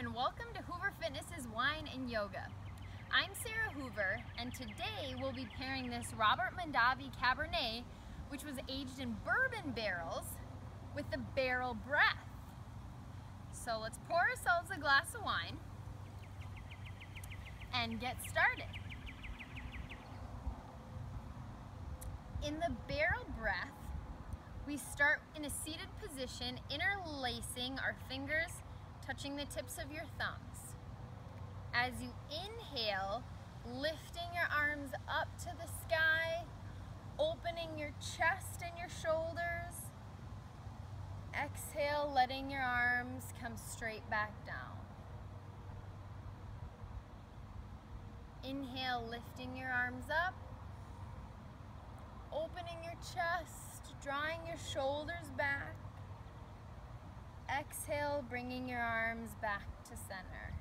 and welcome to Hoover Fitness's Wine and Yoga. I'm Sarah Hoover, and today we'll be pairing this Robert Mondavi Cabernet, which was aged in bourbon barrels, with the Barrel Breath. So let's pour ourselves a glass of wine and get started. In the Barrel Breath, we start in a seated position, interlacing our fingers, touching the tips of your thumbs. As you inhale, lifting your arms up to the sky, opening your chest and your shoulders. Exhale, letting your arms come straight back down. Inhale, lifting your arms up, opening your chest, drawing your shoulders back. Exhale, bringing your arms back to center.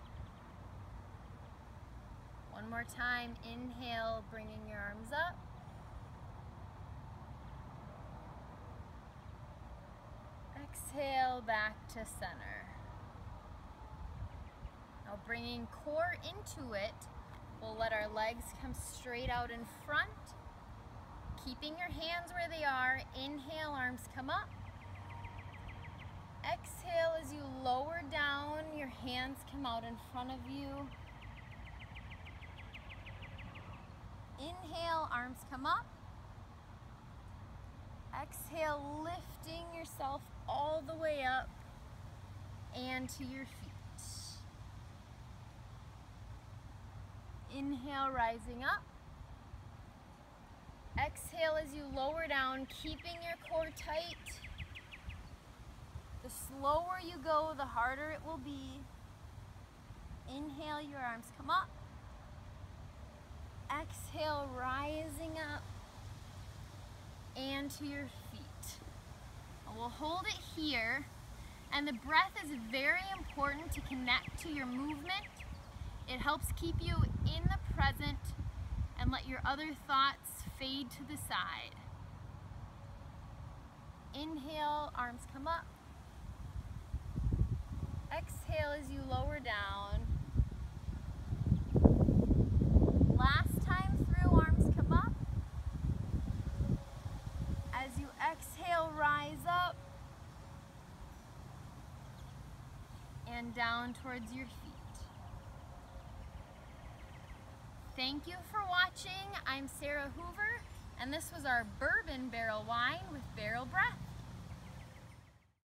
One more time, inhale, bringing your arms up. Exhale, back to center. Now bringing core into it, we'll let our legs come straight out in front. Keeping your hands where they are, inhale, arms come up. Exhale as you lower down, your hands come out in front of you. Inhale, arms come up. Exhale, lifting yourself all the way up and to your feet. Inhale, rising up. Exhale as you lower down, keeping your core tight. The slower you go, the harder it will be. Inhale, your arms come up. Exhale, rising up and to your feet. And we'll hold it here, and the breath is very important to connect to your movement. It helps keep you in the present and let your other thoughts fade to the side. Inhale, arms come up. Exhale as you lower down. Last time through, arms come up. As you exhale, rise up and down towards your feet. Thank you for watching. I'm Sarah Hoover, and this was our bourbon barrel wine with Barrel Breath.